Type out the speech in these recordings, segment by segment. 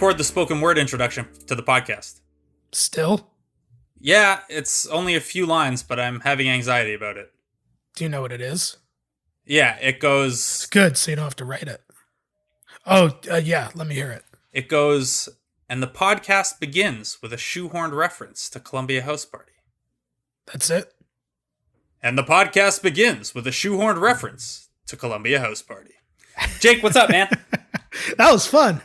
record the spoken word introduction to the podcast. Still? Yeah, it's only a few lines, but I'm having anxiety about it. Do you know what it is? Yeah, it goes... It's good, so you don't have to write it. Oh, yeah, let me hear it. It goes, and the podcast begins with a shoehorned reference to Columbia House Party. That's it? And the podcast begins with a shoehorned reference to Columbia House Party. Jake, what's up, man? That was fun.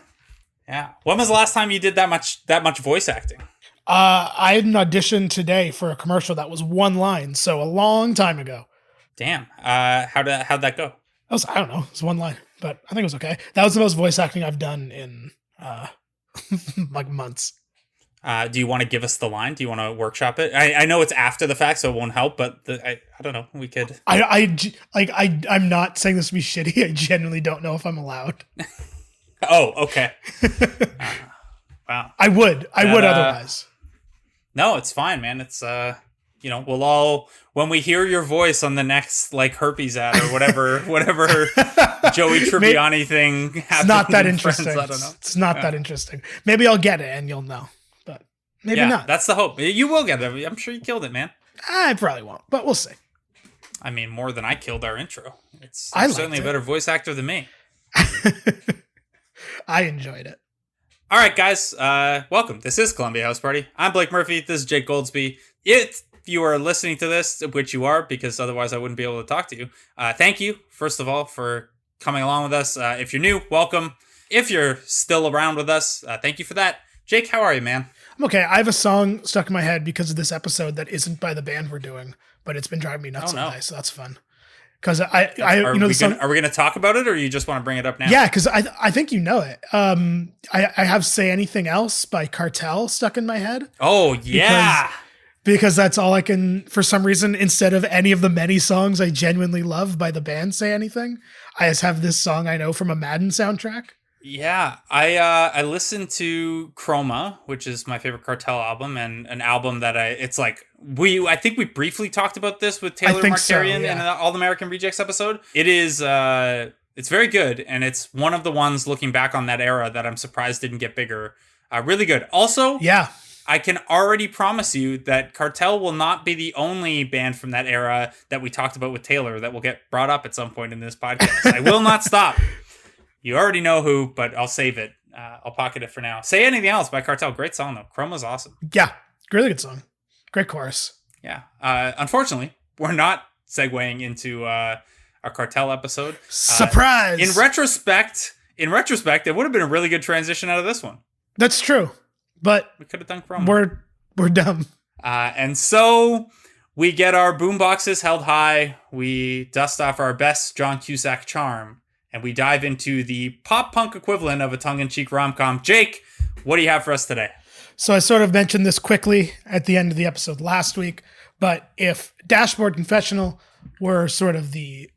Yeah. When was the last time you did that much voice acting? I had an audition today for a commercial that was one line, so a long time ago. Damn. How'd that go? I don't know. It was one line, but I think it was okay. That was the most voice acting I've done in like months. Do you want to give us the line? Do you want to workshop it? I know it's after the fact, so it won't help, but I don't know. We could. I'm not saying this to be shitty. I genuinely don't know if I'm allowed. Oh, okay. Wow. I would otherwise. No, it's fine, man. It's we'll all, when we hear your voice on the next like herpes ad or whatever Joey Tribbiani thing happens. It's not that interesting. Friends, I don't know. It's not that interesting. Maybe I'll get it and you'll know. But maybe not. That's the hope. You will get it. I'm sure you killed it, man. I probably won't, but we'll see. I mean, more than I killed our intro. It's I certainly a better voice actor than me. I enjoyed it. All right, guys. Welcome. This is Columbia House Party. I'm Blake Murphy. This is Jake Goldsbie. If you are listening to this, which you are, because otherwise I wouldn't be able to talk to you, thank you, first of all, for coming along with us. If you're new, welcome. If you're still around with us, thank you for that. Jake, how are you, man? I'm okay. I have a song stuck in my head because of this episode that isn't by the band we're doing, but it's been driving me nuts all day, so that's fun. Because are we going to talk about it, or you just want to bring it up now? Yeah, because I think you know it. I have "Say Anything Else" by Cartel stuck in my head. Oh yeah, because that's all I can. For some reason, instead of any of the many songs I genuinely love by the band "Say Anything," I just have this song I know from a Madden soundtrack. Yeah, I listened to Chroma, which is my favorite Cartel album, and an album that I think we briefly talked about this with Taylor Markarian in the All American Rejects episode. It is it's very good, and it's one of the ones looking back on that era that I'm surprised didn't get bigger. Really good. Also, yeah, I can already promise you that Cartel will not be the only band from that era that we talked about with Taylor that will get brought up at some point in this podcast. I will not stop. You already know who, but I'll save it. I'll pocket it for now. Say Anything Else by Cartel. Great song, though. Chroma's awesome. Yeah, really good song. Great chorus. Yeah. Unfortunately, we're not segueing into our Cartel episode. Surprise! In retrospect, it would have been a really good transition out of this one. That's true, but we could have done Chroma. We're dumb. And so we get our boomboxes held high. We dust off our best John Cusack charm. And we dive into the pop-punk equivalent of a tongue-in-cheek rom-com. Jake, what do you have for us today? So I sort of mentioned this quickly at the end of the episode last week, but if Dashboard Confessional were sort of the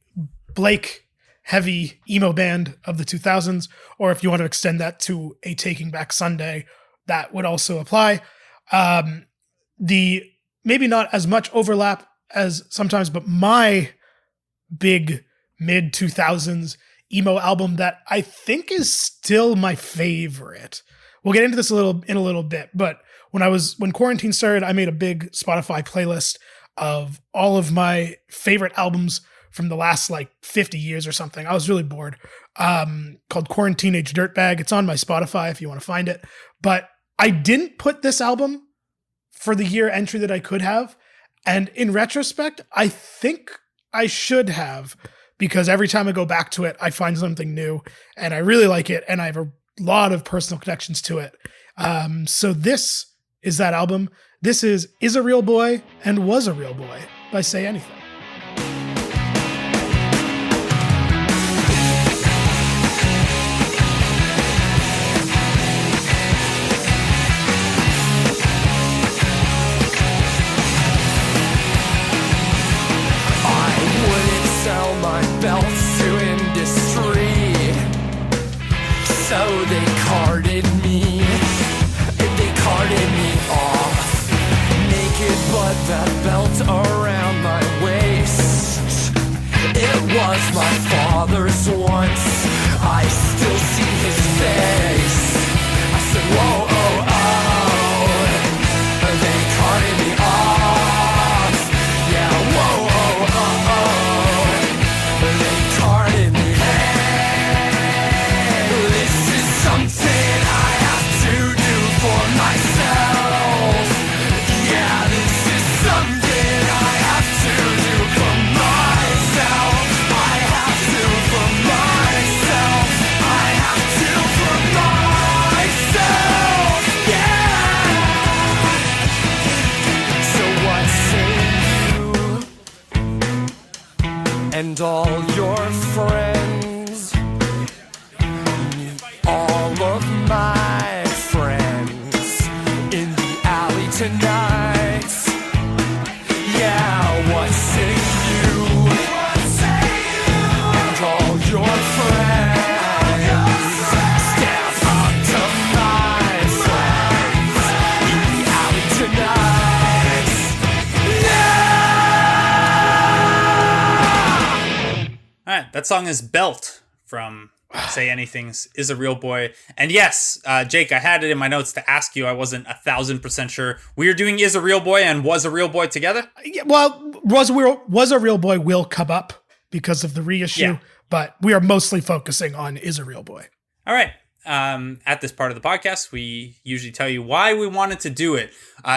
Blake-heavy emo band of the 2000s, or if you want to extend that to a Taking Back Sunday, that would also apply. The maybe not as much overlap as sometimes, but my big mid-2000s emo album that I think is still my favorite. We'll get into this in a little bit, but when quarantine started, I made a big Spotify playlist of all of my favorite albums from the last like 50 years or something. I was really bored. Called Quarantine Age Dirtbag. It's on my Spotify if you want to find it. But I didn't put this album for the year entry that I could have. And in retrospect, I think I should have, because every time I go back to it, I find something new and I really like it. And I have a lot of personal connections to it. So this is that album. This is a Real Boy and Was a Real Boy by Say Anything. Belts to industry, so they carted me off naked, but that belt around my waist, it was my father's once. I still see his face. I and all your friends. Meet all of my friends in the alley tonight. Yeah, what say you? And all your friends. Step up to my friends in the alley tonight. All right, that song is Belt from Say Anything's Is a Real Boy. And yes, Jake, I had it in my notes to ask you. I wasn't 1,000% sure. We are doing Is a Real Boy and Was a Real Boy together? Yeah, well, was a Real Boy will come up because of the reissue, but we are mostly focusing on Is a Real Boy. All right. At this part of the podcast, we usually tell you why we wanted to do it.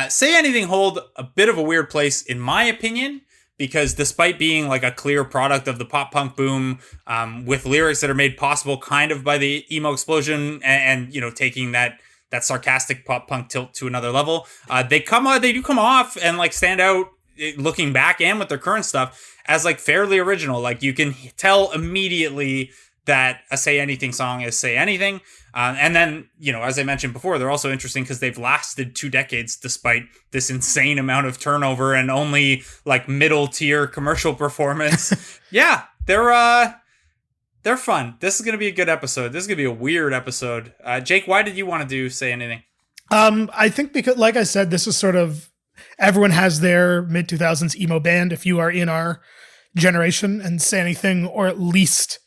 Say Anything hold a bit of a weird place, in my opinion, because despite being like a clear product of the pop punk boom, with lyrics that are made possible kind of by the emo explosion and you know, taking that sarcastic pop punk tilt to another level, they do come off and like stand out, looking back and with their current stuff, as like fairly original. Like you can tell immediately that a Say Anything song is Say Anything. And then, you know, as I mentioned before, they're also interesting because they've lasted 2 decades despite this insane amount of turnover and only like middle tier commercial performance. Yeah, they're fun. This is going to be a good episode. This is going to be a weird episode. Jake, why did you want to do Say Anything? I think because, like I said, this is sort of, everyone has their mid 2000s emo band. If you are in our generation, and Say Anything, or at least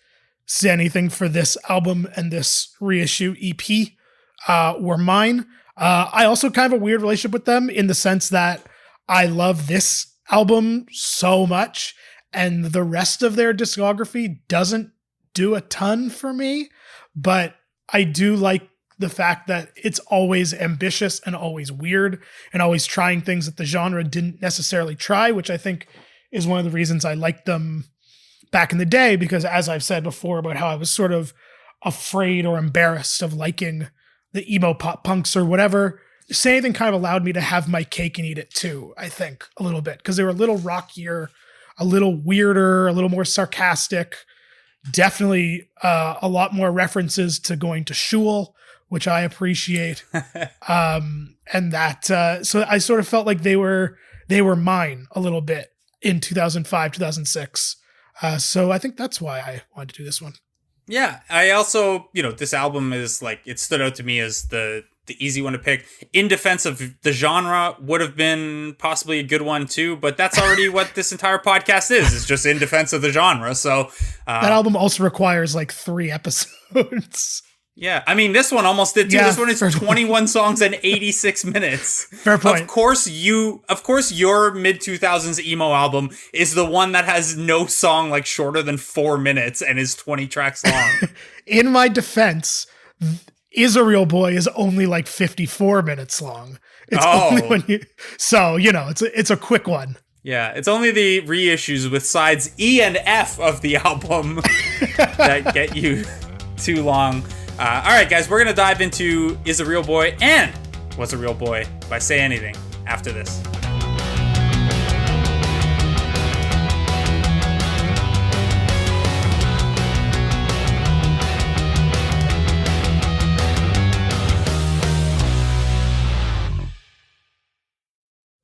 Say Anything for this album and this reissue EP, were mine. I also kind of a weird relationship with them in the sense that I love this album so much and the rest of their discography doesn't do a ton for me, but I do like the fact that it's always ambitious and always weird and always trying things that the genre didn't necessarily try, which I think is one of the reasons I liked them back in the day, because as I've said before about how I was sort of afraid or embarrassed of liking the emo pop punks or whatever, Say Anything kind of allowed me to have my cake and eat it too, I think, a little bit, because they were a little rockier, a little weirder, a little more sarcastic, definitely a lot more references to going to shul, which I appreciate. And that, so I sort of felt like they were mine a little bit in 2005, 2006. So I think that's why I wanted to do this one. Yeah, I also, you know, this album is like, it stood out to me as the easy one to pick. In defense of the genre would have been possibly a good one too, but that's already what this entire podcast is. It's just in defense of the genre. So that album also requires like 3 episodes. Yeah, I mean, this one almost did too. Yeah, this one is 21 songs and 86 minutes. Fair point. Of course, your mid-2000s emo album is the one that has no song like shorter than 4 minutes and is 20 tracks long. In my defense, Is a Real Boy is only like 54 minutes long. It's only when so, you know, it's a quick one. Yeah, it's only the reissues with sides E and F of the album that get you too long. All right, guys, we're going to dive into Is a Real Boy and Was a Real Boy by Say Anything after this.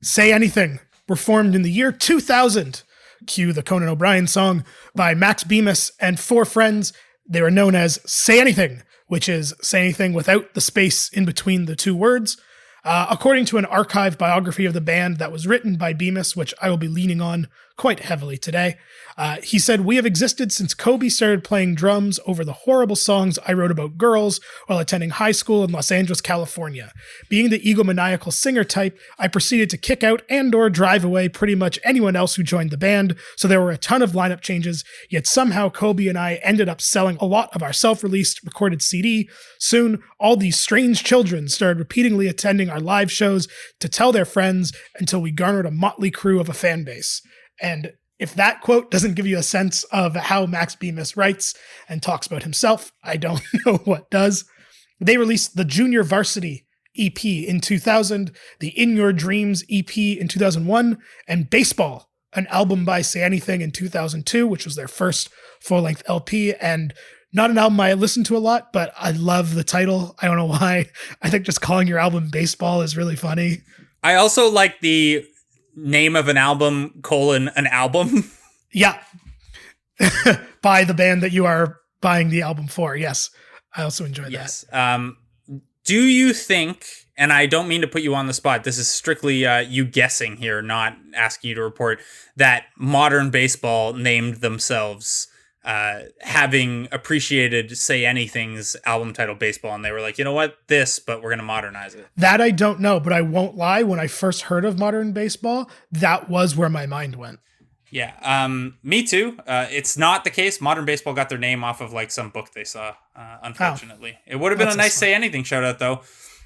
Say Anything were formed in the year 2000. Cue the Conan O'Brien song by Max Bemis and 4 friends. They were known as Say Anything, which is say anything without the space in between the 2 words. According to an archived biography of the band that was written by Bemis, which I will be leaning on quite heavily today, he said, "We have existed since Kobe started playing drums over the horrible songs I wrote about girls while attending high school in Los Angeles, California. Being the egomaniacal singer type, I proceeded to kick out and or drive away pretty much anyone else who joined the band, so there were a ton of lineup changes, yet somehow Kobe and I ended up selling a lot of our self-released recorded CD. Soon, all these strange children started repeatedly attending our live shows to tell their friends until we garnered a motley crew of a fan base." And if that quote doesn't give you a sense of how Max Bemis writes and talks about himself, I don't know what does. They released the Junior Varsity EP in 2000, the In Your Dreams EP in 2001, and Baseball an album by Say Anything in 2002, which was their first full-length LP, and not an album I listened to a lot, but I love the title. I don't know why. I think just calling your album Baseball is really funny. I also like the name of an album, an album. Yeah. By the band that you are buying the album for. Yes. I also enjoy that. Yes. Do you think, and I don't mean to put you on the spot, this is strictly you guessing here, not asking you to report, that Modern Baseball named themselves having appreciated Say Anything's album title Baseball, and they were like, you know what, but we're going to modernize it? That I don't know, but I won't lie. When I first heard of Modern Baseball, that was where my mind went. Yeah, me too. It's not the case. Modern Baseball got their name off of like some book they saw, unfortunately. It would have been a nice Say Anything shout out, though.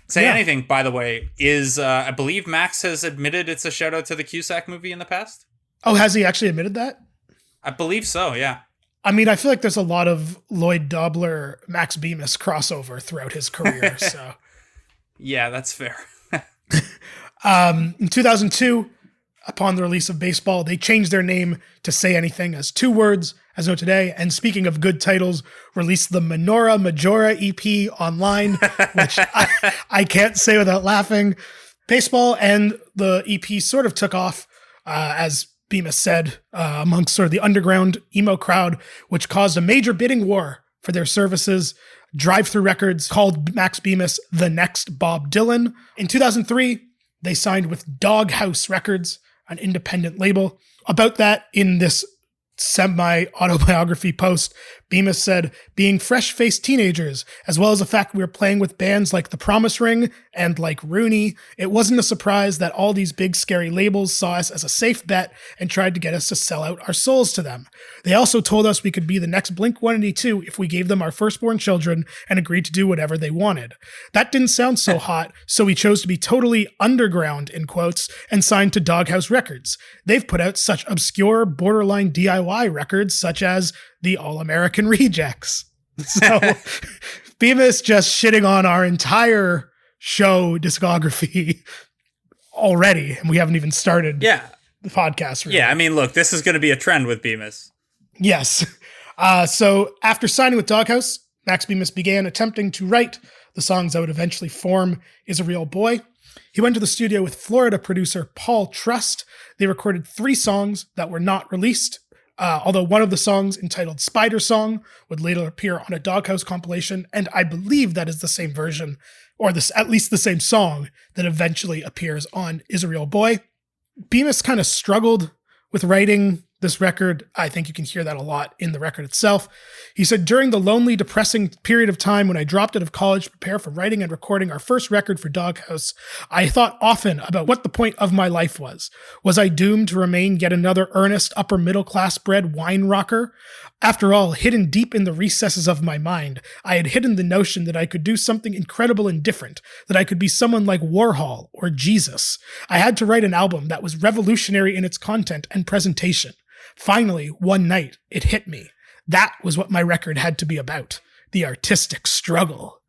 Say Anything, by the way, is, I believe Max has admitted it's a shout out to the Cusack movie in the past. Oh, has he actually admitted that? I believe so, yeah. I mean, I feel like there's a lot of Lloyd Dobler, Max Bemis crossover throughout his career. So, yeah, that's fair. In 2002, upon the release of Baseball, they changed their name to Say Anything as two words, as known today. And speaking of good titles, released the Menorah Majora EP online, which I can't say without laughing. Baseball and the EP sort of took off, as Bemis said, amongst sort of the underground emo crowd, which caused a major bidding war for their services. Drive-Thru Records called Max Bemis the next Bob Dylan. In 2003, they signed with Doghouse Records, an independent label. About that, in this semi-autobiography post, Bemis said, being fresh-faced teenagers, as well as the fact we were playing with bands like The Promise Ring and like Rooney, it wasn't a surprise that all these big scary labels saw us as a safe bet and tried to get us to sell out our souls to them. They also told us we could be the next Blink-182 if we gave them our firstborn children and agreed to do whatever they wanted. That didn't sound so hot, so we chose to be totally underground, in quotes, and signed to Doghouse Records. They've put out such obscure, borderline DIY records such as the All-American Rejects. So Bemis just shitting on our entire show discography already, and we haven't even started the podcast. Really. Yeah, I mean, look, this is going to be a trend with Bemis. Yes. So after signing with Doghouse, Max Bemis began attempting to write the songs that would eventually form Is a Real Boy. He went to the studio with Florida producer Paul Trust. They recorded 3 songs that were not released, although one of the songs, entitled Spider Song, would later appear on a Doghouse compilation, and I believe that is the same version, or at least the same song, that eventually appears on Is a Real Boy. Bemis kind of struggled with writing this record. I think you can hear that a lot in the record itself. He said, during the lonely, depressing period of time when I dropped out of college to prepare for writing and recording our first record for Doghouse, I thought often about what the point of my life was. Was I doomed to remain yet another earnest, upper middle class bred wine rocker? After all, hidden deep in the recesses of my mind, I had hidden the notion that I could do something incredible and different, that I could be someone like Warhol or Jesus. I had to write an album that was revolutionary in its content and presentation. Finally, one night, it hit me. That was what my record had to be about. The artistic struggle.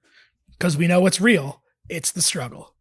Because we know what's real. It's the struggle.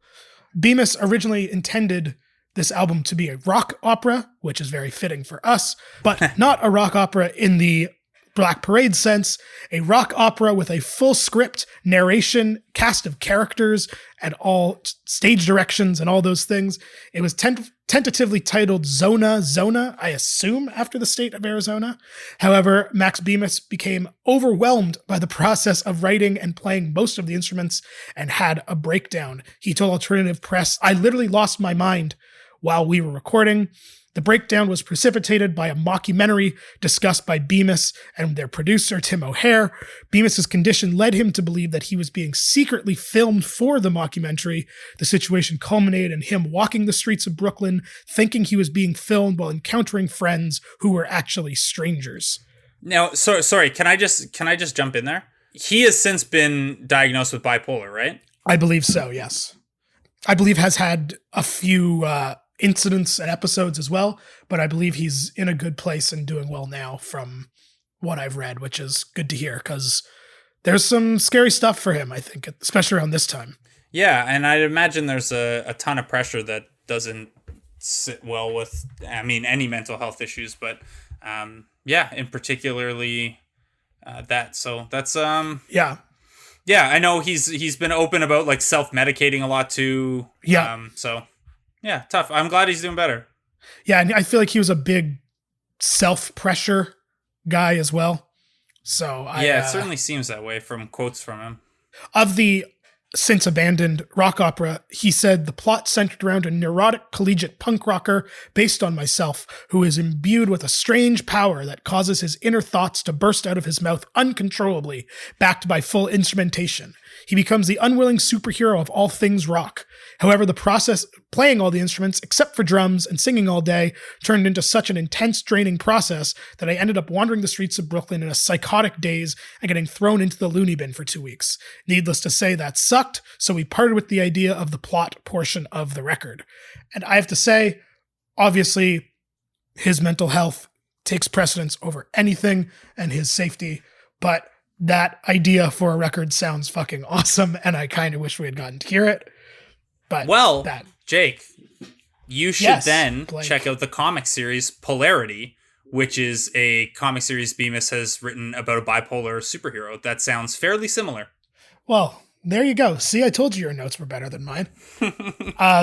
Bemis originally intended this album to be a rock opera, which is very fitting for us, but not a rock opera in the Black Parade sense, a rock opera with a full script, narration, cast of characters, and all stage directions and all those things. It was tentatively titled Zona, I assume after the state of Arizona. However, Max Bemis became overwhelmed by the process of writing and playing most of the instruments and had a breakdown. He told Alternative Press, I literally lost my mind while we were recording. The breakdown was precipitated by a mockumentary discussed by Bemis and their producer, Tim O'Hare. Bemis's condition led him to believe that he was being secretly filmed for the mockumentary. The situation culminated in him walking the streets of Brooklyn, thinking he was being filmed while encountering friends who were actually strangers. Now, sorry, can I just jump in there? He has since been diagnosed with bipolar, right? I believe so, yes. I believe has had a few incidents and episodes as well, but I believe he's in a good place and doing well now from what I've read, which is good to hear because there's some scary stuff for him, I think, especially around this time. Yeah, and I'd imagine there's a ton of pressure that doesn't sit well with, I mean, any mental health issues, but yeah, in particularly that. So that's Yeah. yeah, I know he's been open about like self-medicating a lot too. Yeah. So yeah, tough. I'm glad he's doing better. Yeah, and I feel like he was a big self-pressure guy as well. So Yeah, it certainly seems that way from quotes from him. Of the since abandoned rock opera, he said the plot centered around a neurotic collegiate punk rocker based on myself, who is imbued with a strange power that causes his inner thoughts to burst out of his mouth uncontrollably, backed by full instrumentation. He becomes the unwilling superhero of all things rock. However, the process playing all the instruments, except for drums, and singing all day turned into such an intense, draining process that I ended up wandering the streets of Brooklyn in a psychotic daze and getting thrown into the loony bin for 2 weeks. Needless to say, that sucked, so we parted with the idea of the plot portion of the record. And I have to say, obviously, his mental health takes precedence over anything and his safety, but that idea for a record sounds fucking awesome, and I kind of wish we had gotten to hear it. But well, that, Jake, you should then Blake. check out the comic series Polarity, which is a comic series Bemis has written about a bipolar superhero that sounds fairly similar. Well, there you go. See, I told you your notes were better than mine.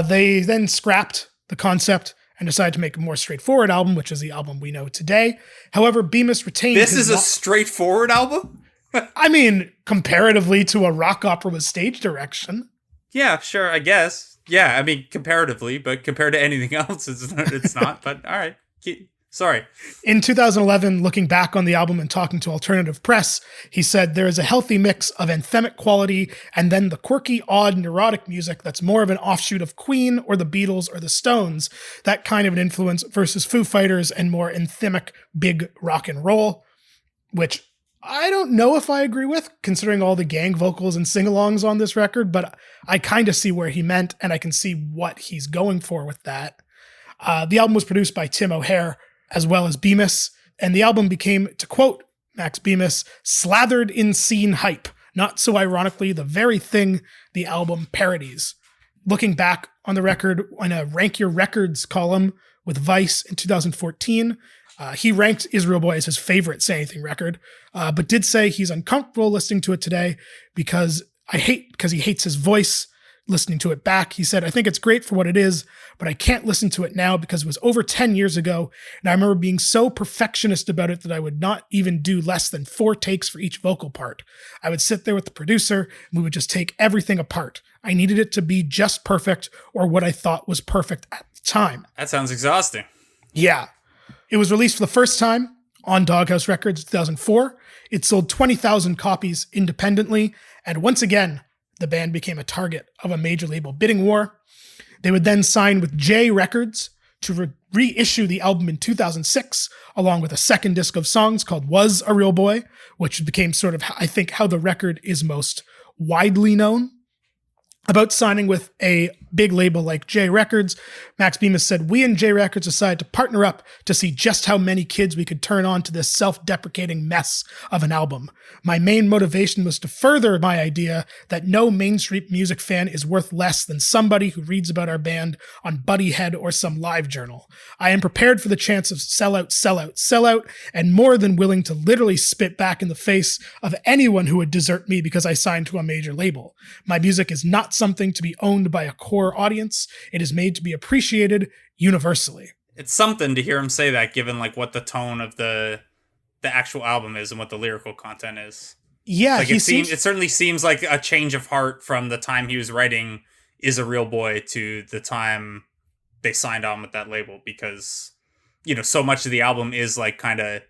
They then scrapped the concept and decided to make a more straightforward album, which is the album we know today. However, Bemis retained This is a straightforward album? I mean, comparatively to a rock opera with stage direction. Yeah, sure, I guess. Yeah, I mean, comparatively, but compared to anything else, it's not. But all right. Sorry. In 2011, looking back on the album and talking to Alternative Press, he said there is a healthy mix of anthemic quality and then the quirky, odd, neurotic music that's more of an offshoot of Queen or the Beatles or the Stones, that kind of an influence versus Foo Fighters and more anthemic, big rock and roll, which I don't know if I agree with, considering all the gang vocals and sing-alongs on this record, but I kind of see where he meant, and I can see what he's going for with that. The album was produced by Tim O'Hare, as well as Bemis, and the album became, to quote Max Bemis, slathered in scene hype, not so ironically the very thing the album parodies. Looking back on the record in a Rank Your Records column with Vice in 2014, he ranked Israel Boy as his favorite Say Anything record, but did say he's uncomfortable listening to it today because he hates his voice listening to it back. He said, I think it's great for what it is, but I can't listen to it now because it was over 10 years ago, and I remember being so perfectionist about it that I would not even do less than 4 takes for each vocal part. I would sit there with the producer, and we would just take everything apart. I needed it to be just perfect, or what I thought was perfect at the time. That sounds exhausting. Yeah. It was released for the first time on Doghouse Records in 2004. It sold 20,000 copies independently, and once again, the band became a target of a major label bidding war. They would then sign with J Records to reissue the album in 2006, along with a second disc of songs called Was a Real Boy, which became sort of, I think, how the record is most widely known. About signing with a big label like J Records, Max Bemis said, we and J Records decided to partner up to see just how many kids we could turn on to this self-deprecating mess of an album. My main motivation was to further my idea that no mainstream music fan is worth less than somebody who reads about our band on Buddyhead or some live journal. I am prepared for the chance of sell out, and more than willing to literally spit back in the face of anyone who would desert me because I signed to a major label. My music is not something to be owned by a core audience. It is made to be appreciated universally. It's something to hear him say that, given like what the tone of the actual album is and what the lyrical content is. Yeah, like it certainly seems like a change of heart from the time he was writing Is a Real Boy to the time they signed on with that label, because so much of the album is like kind of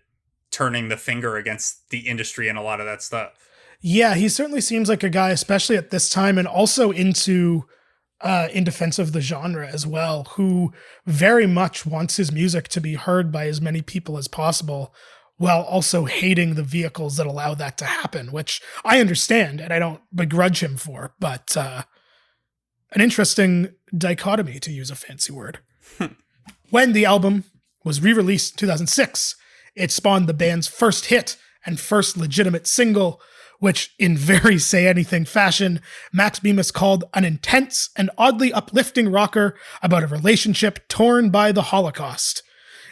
turning the finger against the industry and a lot of that stuff. Yeah, he certainly seems like a guy, especially at this time, and also in defense of the genre as well, who very much wants his music to be heard by as many people as possible, while also hating the vehicles that allow that to happen, which I understand and I don't begrudge him for, but an interesting dichotomy, to use a fancy word. When the album was re-released in 2006, it spawned the band's first hit and first legitimate single, which in very say anything fashion, Max Bemis called an intense and oddly uplifting rocker about a relationship torn by the Holocaust.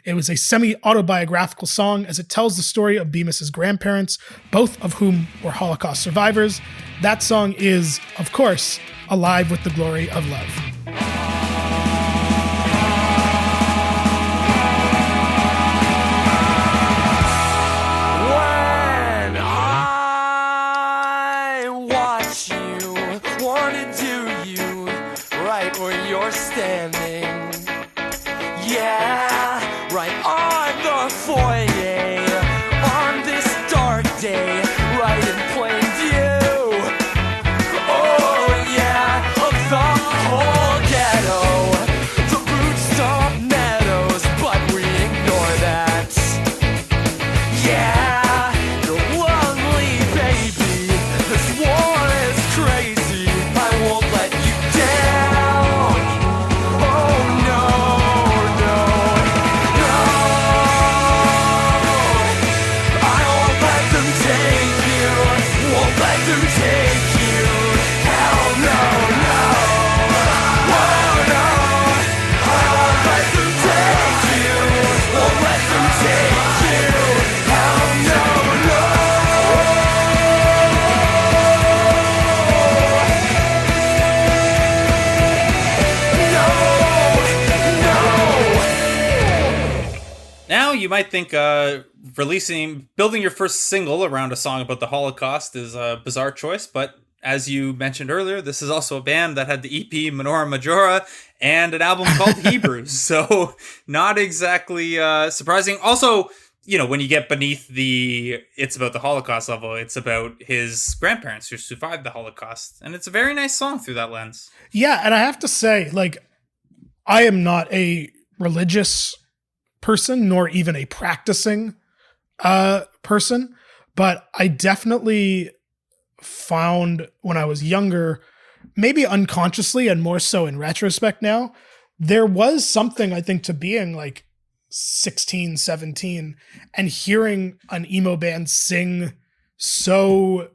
It was a semi-autobiographical song as it tells the story of Bemis's grandparents, both of whom were Holocaust survivors. That song is, of course, Alive with the Glory of Love. When I watch you, wanna do you right where you're standing. Yeah, right on the foyer, on this dark day, right in plain view. Oh yeah, of the whole ghetto, the boot-stomp meadows, but we ignore that. Yeah, you're lonely, baby. This war is crazy. I won't let you down. Oh no, no, no. I won't let them take you. Won't let them take you. Hell no, no. Whoa, no. I won't let them take you. Won't let them take you. Hell no, no. Now you might think building your first single around a song about the Holocaust is a bizarre choice, but as you mentioned earlier, this is also a band that had the EP Menorah Majora and an album called Hebrews, so not exactly surprising. Also, you know, when you get beneath the it's about the Holocaust level, it's about his grandparents who survived the Holocaust, and it's a very nice song through that lens. Yeah, and I have to say, like, I am not a religious person, nor even a practicing person, but I definitely found when I was younger, maybe unconsciously and more so in retrospect now, there was something, I think, to being like 16, 17 and hearing an emo band sing so,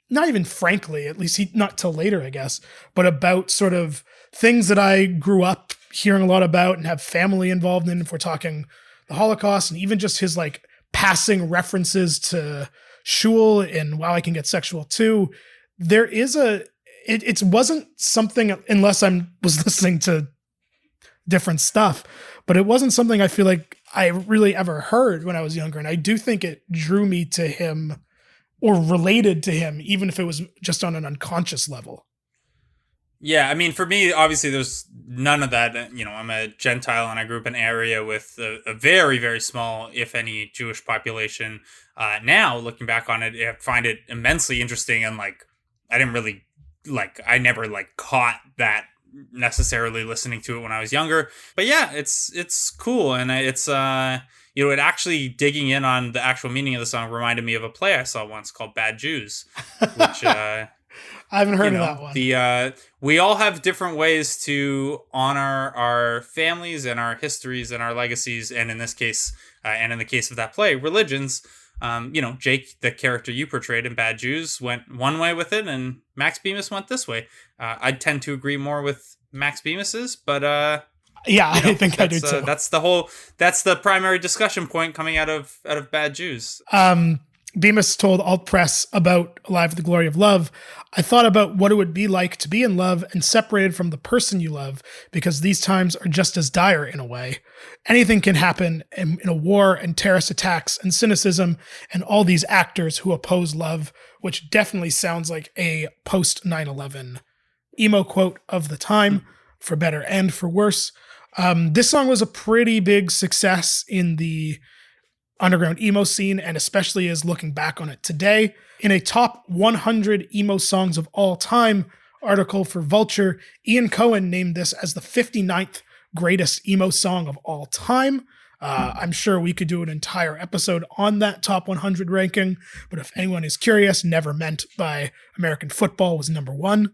not even frankly, at least not till later, I guess, but about sort of things that I grew up hearing a lot about and have family involved in, if we're talking the Holocaust, and even just his like passing references to Shul in Wow, I Can Get Sexual Too. There is it wasn't something, unless I was listening to different stuff, but it wasn't something I feel like I really ever heard when I was younger. And I do think it drew me to him or related to him, even if it was just on an unconscious level. Yeah, I mean, for me, obviously, there's none of that. You know, I'm a Gentile and I grew up in an area with a very, very small, if any, Jewish population. Now, looking back on it, I find it immensely interesting. And like, I never caught that necessarily listening to it when I was younger. But yeah, it's cool. And it's, you know, it actually digging in on the actual meaning of the song reminded me of a play I saw once called Bad Jews, which, I haven't heard of that one. We all have different ways to honor our families and our histories and our legacies, and in this case, and in the case of that play, religions. You know, Jake, the character you portrayed in Bad Jews, went one way with it, and Max Bemis went this way. I tend to agree more with Max Bemis's, but yeah, you know, I think I do too. That's the primary discussion point coming out of Bad Jews. Bemis told Alt Press about Alive with the Glory of Love. I thought about what it would be like to be in love and separated from the person you love, because these times are just as dire in a way. Anything can happen in a war and terrorist attacks and cynicism and all these actors who oppose love, which definitely sounds like a post 9/11 emo quote of the time, for better and for worse. This song was a pretty big success in the underground emo scene, and especially as looking back on it today. In a top 100 emo songs of all time article for Vulture, Ian Cohen named this as the 59th greatest emo song of all time. I'm sure we could do an entire episode on that top 100 ranking, but if anyone is curious, Never Meant by American Football was number 1.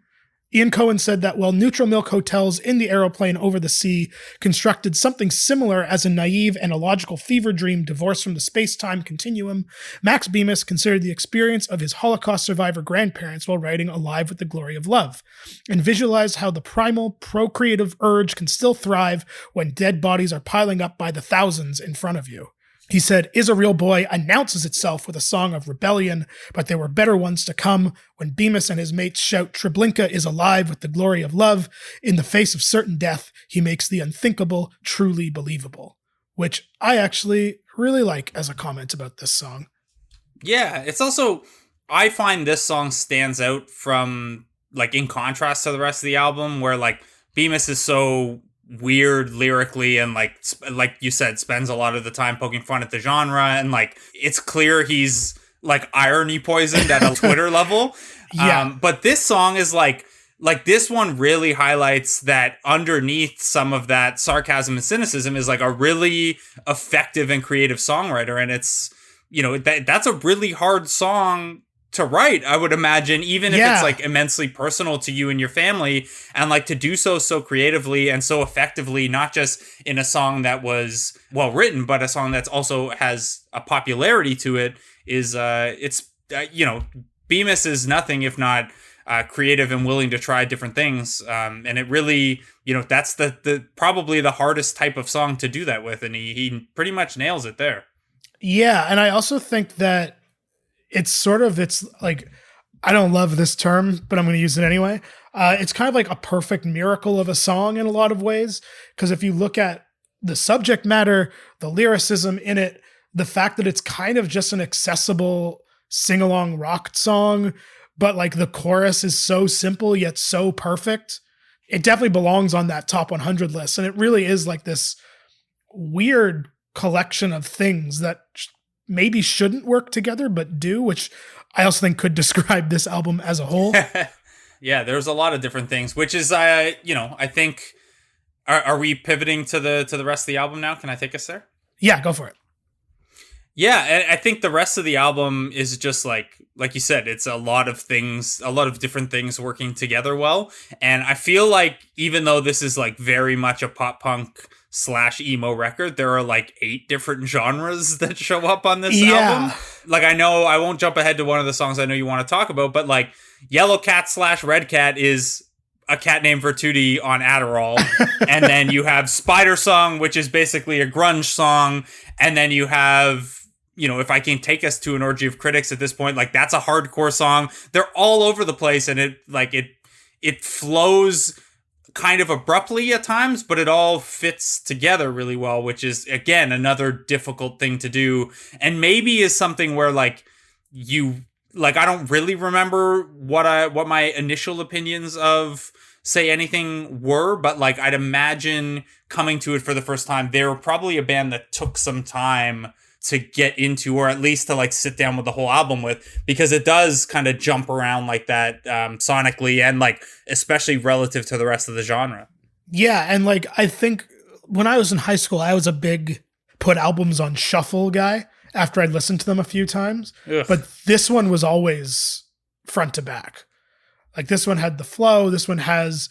Ian Cohen said that while Neutral Milk Hotels in the Aeroplane Over the Sea constructed something similar as a naive and illogical fever dream divorced from the space-time continuum, Max Bemis considered the experience of his Holocaust survivor grandparents while writing Alive with the Glory of Love, and visualized how the primal, procreative urge can still thrive when dead bodies are piling up by the thousands in front of you. He said, Is a Real Boy announces itself with a song of rebellion, but there were better ones to come when Bemis and his mates shout Treblinka is alive with the glory of love. In the face of certain death, he makes the unthinkable truly believable, which I actually really like as a comment about this song. Yeah, it's also, I find this song stands out from, like, in contrast to the rest of the album, where, like, Bemis is so weird lyrically and like you said, spends a lot of the time poking fun at the genre, and like it's clear he's like irony poisoned at a Twitter level. But this song is like this one really highlights that underneath some of that sarcasm and cynicism is like a really effective and creative songwriter, and it's, you know, that's a really hard song to write, I would imagine, even if it's like immensely personal to you and your family, and like to do so creatively and so effectively, not just in a song that was well written, but a song that's also has a popularity to it, is you know, Bemis is nothing if not creative and willing to try different things, and it really, you know, that's the probably the hardest type of song to do that with, and he pretty much nails it there. Yeah, and I also think that it's like, I don't love this term, but I'm going to use it anyway. It's kind of like a perfect miracle of a song in a lot of ways. Because if you look at the subject matter, the lyricism in it, the fact that it's kind of just an accessible sing-along rock song, but like the chorus is so simple yet so perfect, it definitely belongs on that top 100 list. And it really is like this weird collection of things that maybe shouldn't work together, but do, which I also think could describe this album as a whole. Yeah, there's a lot of different things, which is, you know, I think, are we pivoting to the rest of the album now? Can I take us there? Yeah, go for it. Yeah, and I think the rest of the album is just like you said, it's a lot of things, a lot of different things working together well. And I feel like even though this is like very much a pop punk / emo record, there are like 8 different genres that show up on this album. Like, I know I won't jump ahead to one of the songs I know you want to talk about, but like Yellow Cat / Red Cat is a cat named Virtuti on Adderall. And then you have Spider Song, which is basically a grunge song. And then you have, you know, If I Can Take Us to an Orgy of Critics at this point, like that's a hardcore song. They're all over the place, and it flows kind of abruptly at times, but it all fits together really well, which is, again, another difficult thing to do, and maybe is something where like I don't really remember what my initial opinions of Say Anything were, but like I'd imagine coming to it for the first time, they were probably a band that took some time to get into, or at least to like sit down with the whole album with, because it does kind of jump around like that sonically, and like especially relative to the rest of the genre. Yeah, and like I think when I was in high school, I was a big put albums on shuffle guy after I'd listened to them a few times. Ugh. But this one was always front to back. Like this one had the flow, this one has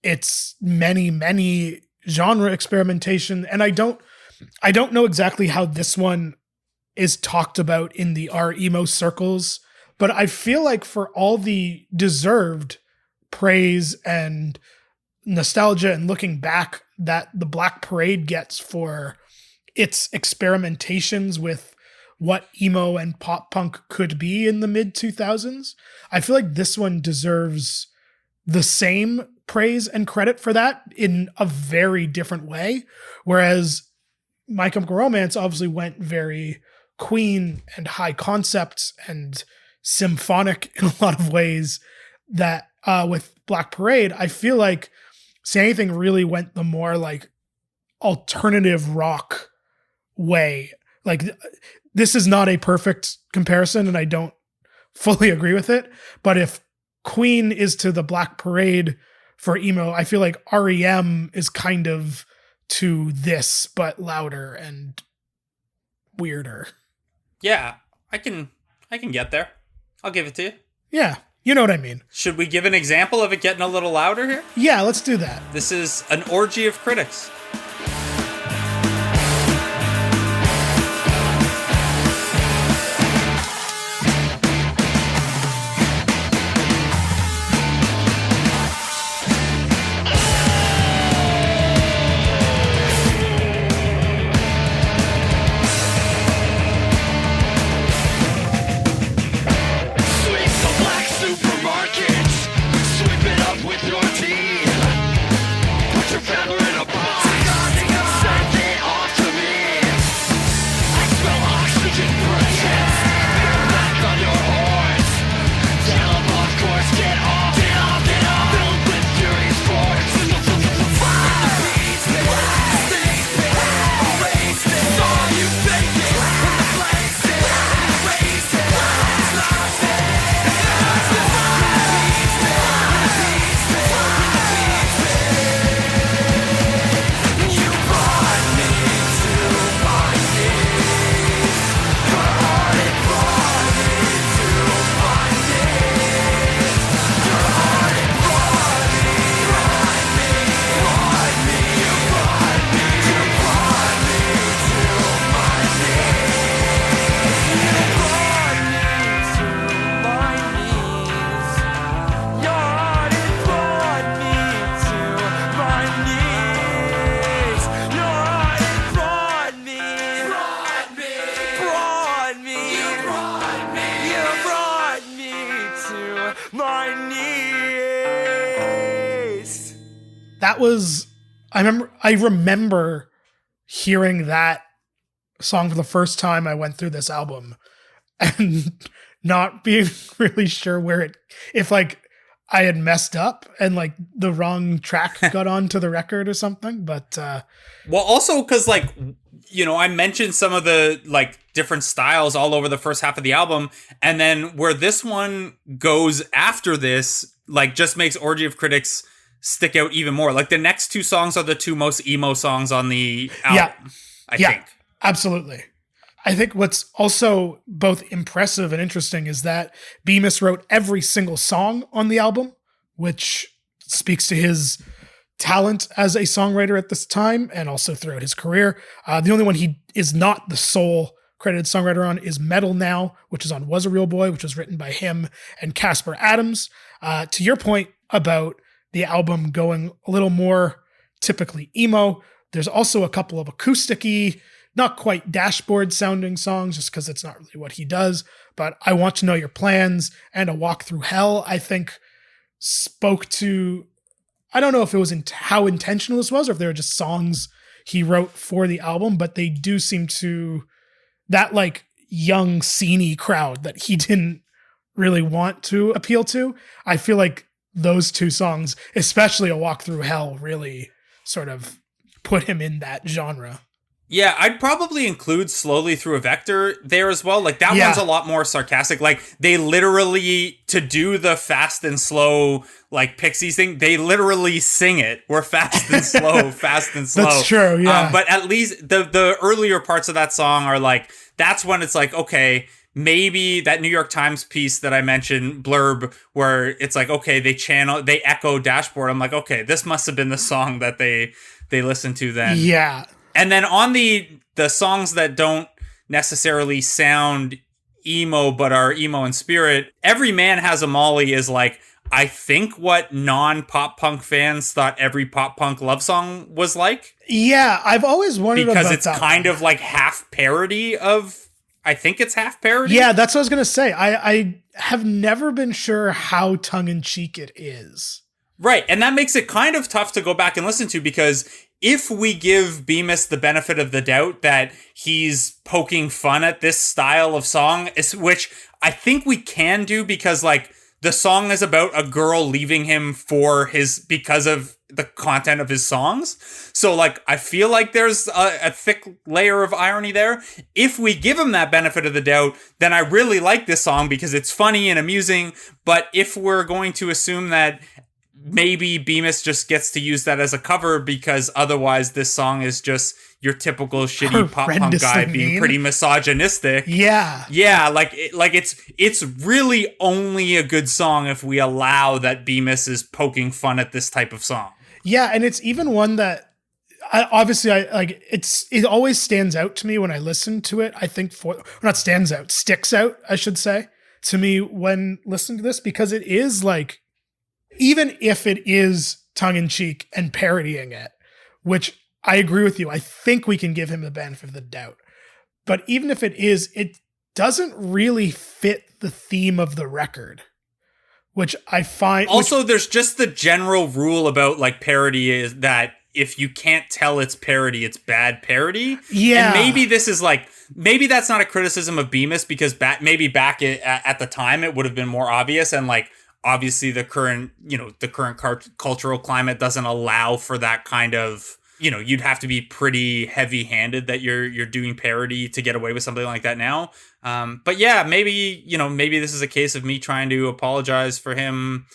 its many genre experimentation, and I don't know exactly how this one is talked about in the emo circles, but I feel like for all the deserved praise and nostalgia and looking back that the Black Parade gets for its experimentations with what emo and pop punk could be in the mid 2000s, I feel like this one deserves the same praise and credit for that in a very different way. Whereas My Chemical Romance obviously went very Queen and high concepts and symphonic in a lot of ways, that with Black Parade, I feel like Say Anything really went the more like alternative rock way. Like this is not a perfect comparison, and I don't fully agree with it, but if Queen is to the Black Parade for emo, I feel like REM is kind of to this, but louder and weirder. Yeah, I can get there. I'll give it to you. Yeah. You know what I mean? Should we give an example of it getting a little louder here? Yeah, let's do that. This is an orgy of critics. That was, I remember hearing that song for the first time I went through this album and not being really sure if like I had messed up and like the wrong track got onto the record or something. But well, also because like, you know, I mentioned some of the like different styles all over the first half of the album, and then where this one goes after this, like just makes Orgy of Critics stick out even more. Like the next two songs are the two most emo songs on the album, I think. Absolutely. I think what's also both impressive and interesting is that Bemis wrote every single song on the album, which speaks to his talent as a songwriter at this time and also throughout his career. The only one he is not the sole credited songwriter on is Metal Now, which is on Was a Real Boy, which was written by him and Casper Adams. To your point about the album going a little more typically emo, there's also a couple of acoustic-y, not quite dashboard sounding songs just because it's not really what he does, but I Want to Know Your Plans and A Walk Through Hell, I think spoke to, I don't know if it was how intentional this was or if they were just songs he wrote for the album, but they do seem to, that like young sceney crowd that he didn't really want to appeal to. I feel like those two songs, especially A Walk Through Hell, really sort of put him in that genre. Yeah, I'd probably include Slowly Through a Vector there as well. Like that one's a lot more sarcastic. Like they literally, to do the fast and slow, like Pixies thing, they literally sing it. We're fast and slow, fast and slow. That's true, yeah. But at least the earlier parts of that song are like, that's when it's like, okay, maybe that New York Times piece that I mentioned, blurb, where it's like, okay, they echo Dashboard. I'm like, okay, this must have been the song that they listened to then. Yeah. And then on the songs that don't necessarily sound emo but are emo in spirit, Every Man Has a Molly is like, I think what non-pop punk fans thought every pop punk love song was like. Yeah, I've always wondered about that. Because it's kind of like half parody of, I think it's half parody. Yeah, that's what I was going to say. I have never been sure how tongue-in-cheek it is. Right, and that makes it kind of tough to go back and listen to, because if we give Bemis the benefit of the doubt that he's poking fun at this style of song, which I think we can do because like the song is about a girl leaving him because of the content of his songs. So like, I feel like there's a thick layer of irony there. If we give him that benefit of the doubt, then I really like this song because it's funny and amusing. But if we're going to assume that maybe Bemis just gets to use that as a cover because otherwise this song is just, your typical shitty pop punk Horrendously guy being mean. pretty misogynistic. Yeah. Yeah, it's really only a good song if we allow that Bemis is poking fun at this type of song. Yeah, and it's even one that it always stands out to me when I listen to it. I think sticks out, I should say, to me when listening to this, because it is like, even if it is tongue in cheek and parodying it, which I agree with you, I think we can give him the benefit of the doubt. But even if it is, it doesn't really fit the theme of the record, which I find. Also, there's just the general rule about like parody is that if you can't tell it's parody, it's bad parody. Yeah. And maybe this is like, maybe that's not a criticism of Bemis, because maybe back at the time it would have been more obvious, and like obviously the current cultural climate doesn't allow for that kind of, you'd have to be pretty heavy-handed that you're doing parody to get away with something like that now. But yeah, maybe this is a case of me trying to apologize for him,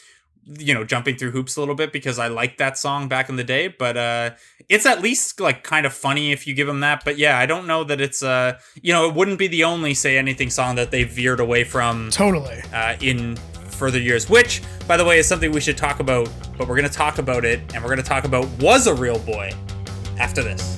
jumping through hoops a little bit, because I liked that song back in the day, but it's at least like kind of funny if you give him that. But yeah, I don't know that it's it wouldn't be the only Say Anything song that they veered away from totally in further years, which by the way is something we should talk about, but we're going to talk about it, and we're going to talk about Was a Real Boy after this.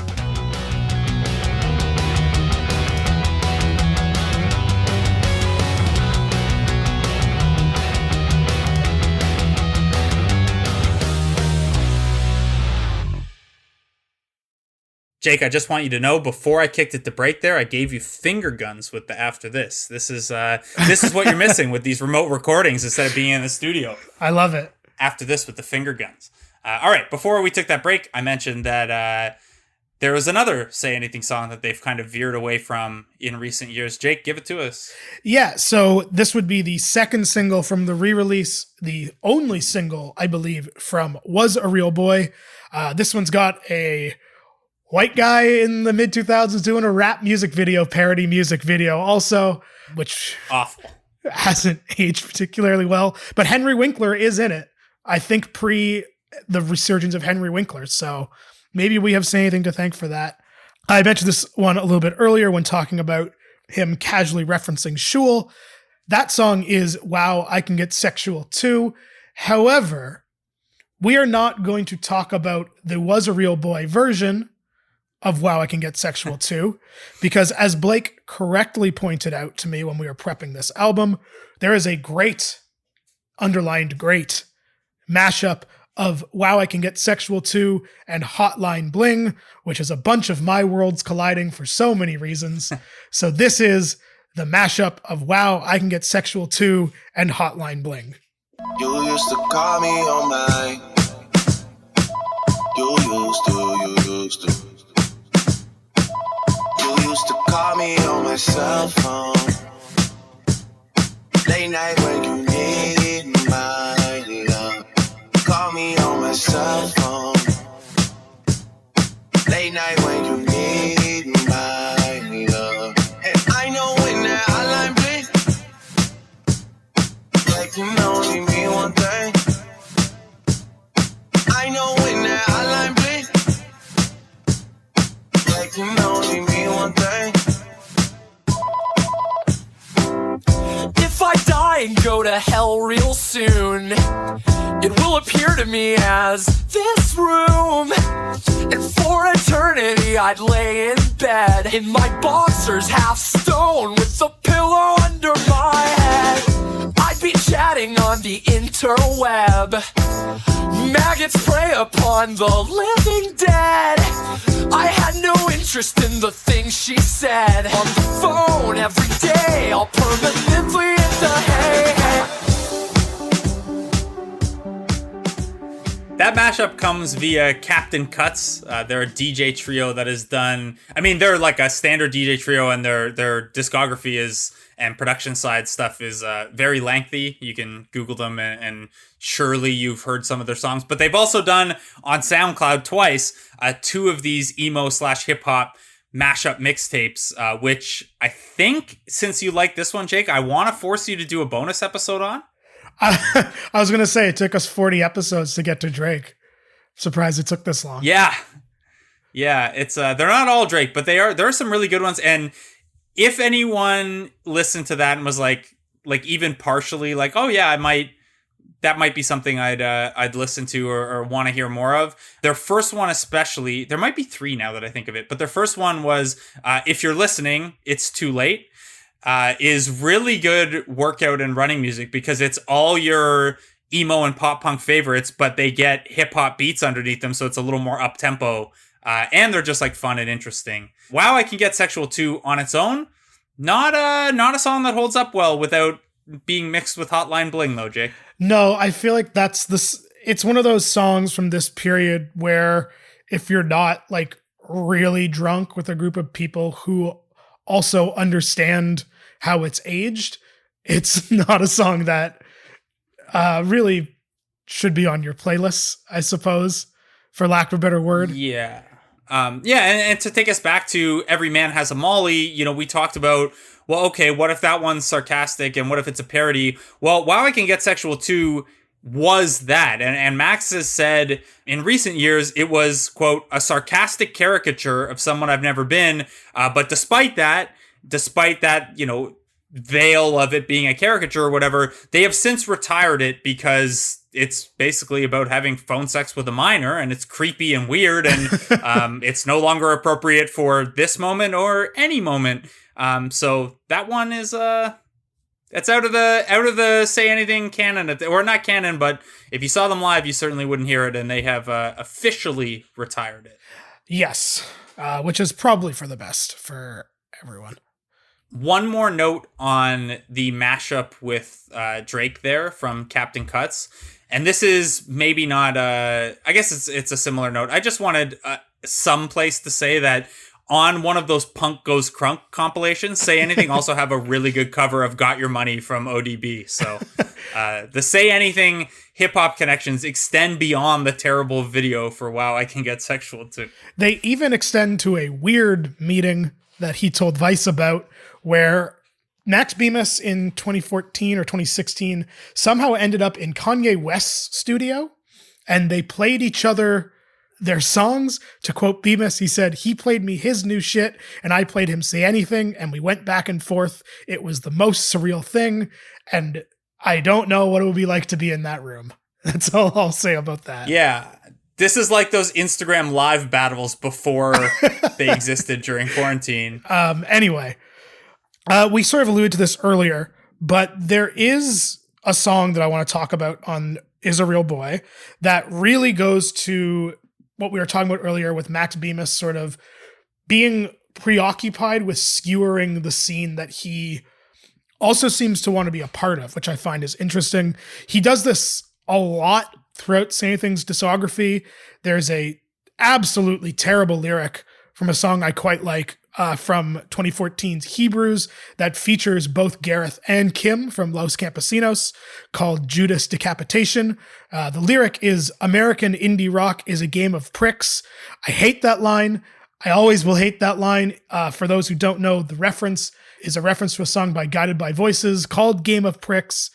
Jake, I just want you to know, before I kicked it to break there, I gave you finger guns with the after this. This is what you're missing with these remote recordings instead of being in the studio. I love it. After this with the finger guns. All right, before we took that break, I mentioned that there was another Say Anything song that they've kind of veered away from in recent years. Jake, give it to us. Yeah, so this would be the second single from the re-release, the only single, I believe, from Was a Real Boy. This one's got a white guy in the mid-2000s doing a rap music video, parody music video also, which awful hasn't aged particularly well. But Henry Winkler is in it, I think, pre the resurgence of Henry Winkler. So maybe we have Say Anything to thank for that. I mentioned this one a little bit earlier when talking about him casually referencing Shul. That song is Wow, I Can Get Sexual Too. However, we are not going to talk about the Was a Real Boy version of Wow, I Can Get Sexual Too, because as Blake correctly pointed out to me when we were prepping this album, there is a great, underlined great, mashup of Wow, I Can Get Sexual Too and Hotline Bling, which is a bunch of my worlds colliding for so many reasons. So this is the mashup of Wow, I Can Get Sexual Too and Hotline Bling. You used to call me on my. You used to. You used to call me on my cell phone. Late night when you need my love. Call me on my cell phone. Late night when you need my love. And I know when that hotline blink, like you only mean one thing. I know when that hotline blink, like you only mean one thing. If I die and go to hell real soon, it will appear to me as this room. And for eternity I'd lay in bed in my boxers, half stone, with a pillow under my head. I'd be chatting on the interweb. Maggots prey upon the living dead. I had no interest in the things she said. On the phone every day, I'll permanently hit the hay. That mashup comes via Captain Cuts. They're a DJ trio that has done, I mean, they're like a standard DJ trio, and their discography is, and production side stuff is very lengthy. You can Google them and surely you've heard some of their songs. But they've also done on SoundCloud twice 2 of these emo/hip hop mashup mixtapes, which I think, since you like this one, Jake, I want to force you to do a bonus episode on. I was going to say, it took us 40 episodes to get to Drake. Surprised it took this long. Yeah. Yeah, it's they're not all Drake, but there are some really good ones. And if anyone listened to that and was like even partially like, oh yeah, that might be something I'd listen to or want to hear more of. Their first one especially, there might be 3 now that I think of it, but their first one was If You're Listening, It's Too Late, is really good workout and running music because it's all your emo and pop punk favorites, but they get hip hop beats underneath them, so it's a little more up tempo. And they're just like fun and interesting. Wow, I Can Get Sexual Too on its own, not a song that holds up well without being mixed with Hotline Bling though, Jake. No, I feel like it's one of those songs from this period where if you're not like really drunk with a group of people who also understand how it's aged, it's not a song that really should be on your playlists, I suppose, for lack of a better word. Yeah. And to take us back to Every Man Has a Molly, we talked about, well, okay, what if that one's sarcastic and what if it's a parody? Well, Wow, I Can Get Sexual Too was that. And Max has said in recent years, it was, quote, a sarcastic caricature of someone I've never been. But despite that, veil of it being a caricature or whatever, they have since retired it because it's basically about having phone sex with a minor and it's creepy and weird and it's no longer appropriate for this moment or any moment. So that one is it's out of the Say Anything canon, or not canon, but if you saw them live, you certainly wouldn't hear it, and they have officially retired it. Yes, which is probably for the best for everyone. One more note on the mashup with Drake there from Captain Cuts. And this is maybe not I guess it's a similar note. I just wanted some place to say that on one of those Punk Goes Crunk compilations, Say Anything also have a really good cover of Got Your Money from ODB. So the Say Anything hip-hop connections extend beyond the terrible video for Wow, I Can Get Sexual Too. They even extend to a weird meeting that he told Vice about, where Max Bemis in 2014 or 2016 somehow ended up in Kanye West's studio, and they played each other their songs. To quote Bemis, he said, he played me his new shit and I played him Say Anything, and we went back and forth. It was the most surreal thing, and I don't know what it would be like to be in that room. That's all I'll say about that. Yeah. This is like those Instagram live battles before they existed during quarantine. Anyway, we sort of alluded to this earlier, but there is a song that I want to talk about on Is a Real Boy that really goes to what we were talking about earlier with Max Bemis sort of being preoccupied with skewering the scene that he also seems to want to be a part of, which I find is interesting. He does this a lot throughout Say Anything's discography. There's a absolutely terrible lyric from a song I quite like from 2014's Hebrews that features both Gareth and Kim from Los Campesinos called Judas Decapitation. The lyric is, American indie rock is a game of pricks. I hate that line. I always will hate that line. For those who don't know, the reference is a reference to a song by Guided by Voices called Game of Pricks.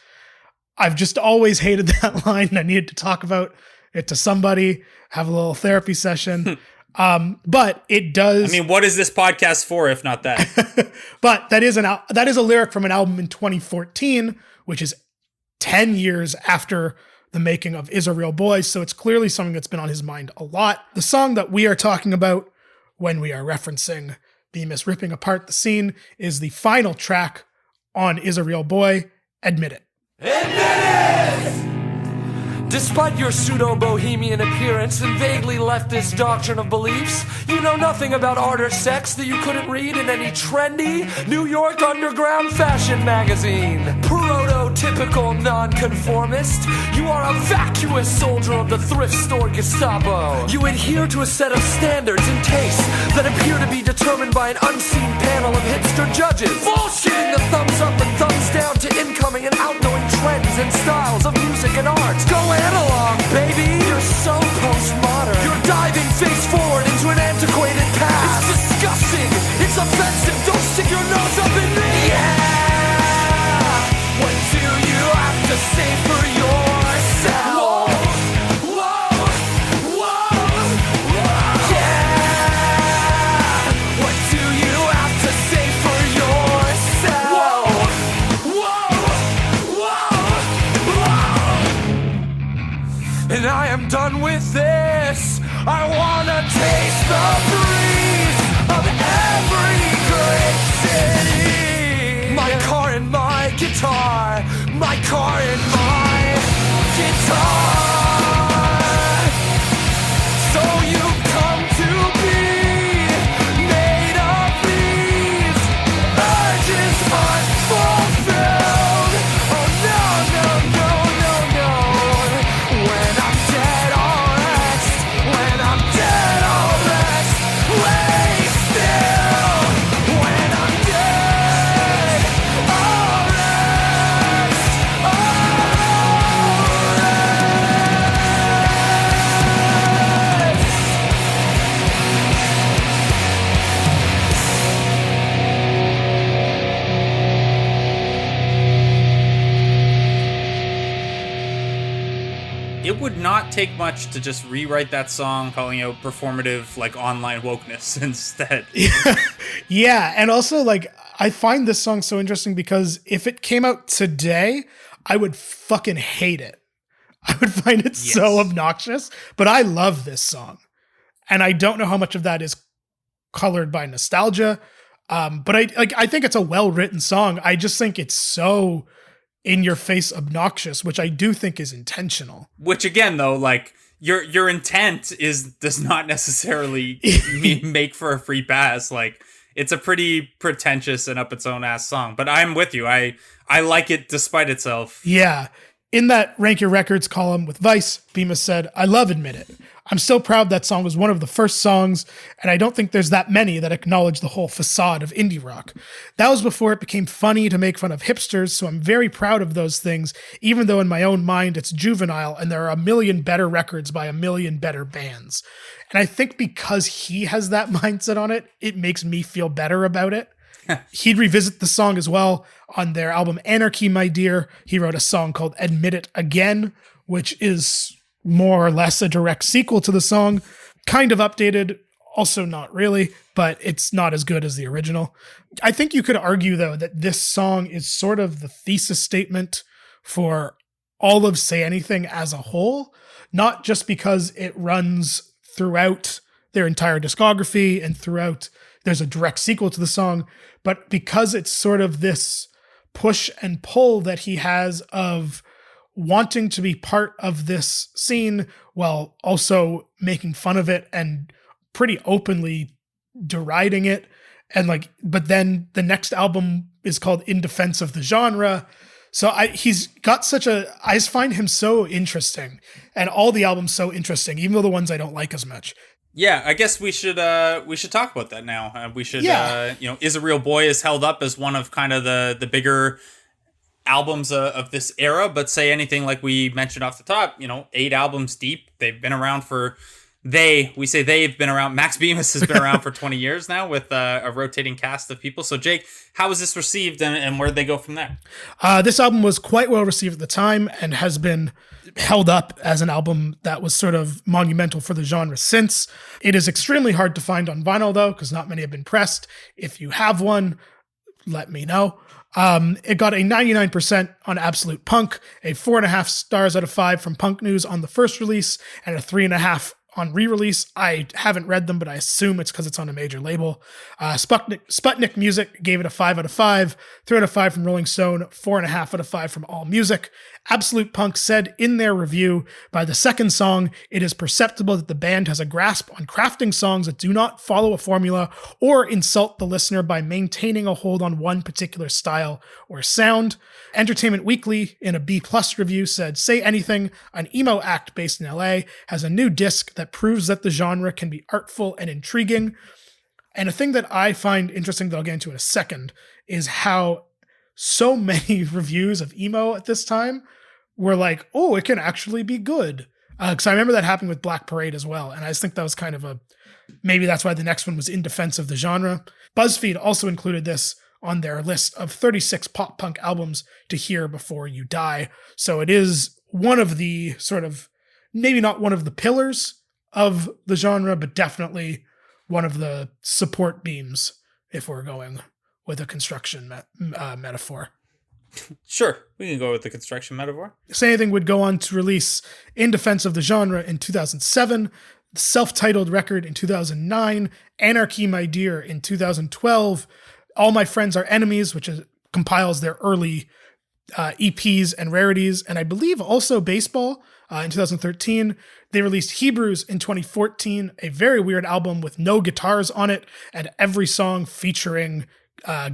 I've just always hated that line. I needed to talk about it to somebody, have a little therapy session. But it does. I mean, what is this podcast for if not that? But that is a lyric from an album in 2014, which is 10 years after the making of Is a Real Boy. So it's clearly something that's been on his mind a lot. The song that we are talking about when we are referencing Bemis ripping apart the scene is the final track on Is a Real Boy, Admit It. Despite your pseudo-bohemian appearance and vaguely leftist doctrine of beliefs, you know nothing about art or sex that you couldn't read in any trendy New York underground fashion magazine. Prototypical nonconformist, you are a vacuous soldier of the thrift store Gestapo. You adhere to a set of standards and tastes that appear to be determined by an unseen panel of hipster judges. Bullshitting the thumbs up and thumbs down to incoming and outgoing trends and styles of music and art. Go analog, baby. You're so postmodern. You're diving face forward into an antiquated past. It's disgusting. It's offensive. Don't stick your nose up in me. Yeah. What do you have to say for yourself? Whoa. Whoa. Whoa. Whoa. Yeah. done with this. I wanna taste the breeze of every great city. My car and my guitar, my car and my guitar. So you come to be made of these urges unfulfilled. Oh no, no, no, no, no. When I'm dead, I'll rest. When I'm dead, I'll rest. Lay still. When I'm dead, I'll rest. It would not take much to just rewrite that song, calling it performative, like online wokeness instead. Yeah, and also like I find this song so interesting because if it came out today, I would fucking hate it. I would find it so obnoxious, but I love this song. And I don't know how much of that is colored by nostalgia. But I think it's a well-written song. I just think it's so in your face obnoxious, which I do think is intentional. Which again, though, like your intent does not necessarily make for a free pass. Like it's a pretty pretentious and up its own ass song. But I'm with you. I like it despite itself. Yeah. In that Rank Your Records column with Vice, Bemis said, "I love Admit It. I'm still proud that song was one of the first songs, and I don't think there's that many that acknowledge the whole facade of indie rock. That was before it became funny to make fun of hipsters, so I'm very proud of those things, even though in my own mind it's juvenile and there are a million better records by a million better bands." And I think because he has that mindset on it, it makes me feel better about it. He'd revisit the song as well on their album Anarchy, My Dear. He wrote a song called Admit It Again, which is more or less a direct sequel to the song, kind of updated, also not really, but it's not as good as the original. I think you could argue, though, that this song is sort of the thesis statement for all of Say Anything as a whole, not just because it runs throughout their entire discography and throughout there's a direct sequel to the song, but because it's sort of this push and pull that he has of wanting to be part of this scene while also making fun of it and pretty openly deriding it. And like, but then the next album is called In Defense of the Genre. So he's got I just find him so interesting, and all the albums so interesting, even though the ones I don't like as much. Yeah, I guess we should talk about that now. We should, Is a Real Boy is held up as one of kind of the bigger albums of this era, but Say Anything, like we mentioned off the top, 8 albums deep. They've been around for, they've been around. Max Bemis has been around for 20 years now with a rotating cast of people. So Jake, how was this received and where'd they go from there? This album was quite well received at the time and has been held up as an album that was sort of monumental for the genre since. It is extremely hard to find on vinyl, though, because not many have been pressed. If you have one, let me know. It got a 99% on Absolute Punk, a 4.5 stars out of 5 from Punk News on the first release, and a 3.5 on re-release. I haven't read them, but I assume it's because it's on a major label. Sputnik Music gave it a 5 out of 5, 3 out of 5 from Rolling Stone, 4.5 out of 5 from All Music. Absolute Punk said in their review, by the second song, it is perceptible that the band has a grasp on crafting songs that do not follow a formula or insult the listener by maintaining a hold on one particular style or sound. Entertainment Weekly, in a B+ review, said, Say Anything, an emo act based in LA, has a new disc that proves that the genre can be artful and intriguing. And a thing that I find interesting that I'll get into in a second is how so many reviews of emo at this time were like, oh, it can actually be good. Because I remember that happened with Black Parade as well. And I just think that was kind of maybe that's why the next one was In Defense of the Genre. BuzzFeed also included this on their list of 36 pop punk albums to hear before you die. So it is one of the sort of, maybe not one of the pillars of the genre, but definitely one of the support beams if we're going with a construction metaphor. Sure, we can go with the construction metaphor. Say Anything would go on to release In Defense of the Genre in 2007, the self-titled record in 2009, Anarchy My Dear in 2012, All My Friends Are Enemies, which compiles their early EPs and rarities, and I believe also Baseball in 2013. They released Hebrews in 2014, a very weird album with no guitars on it, and every song featuring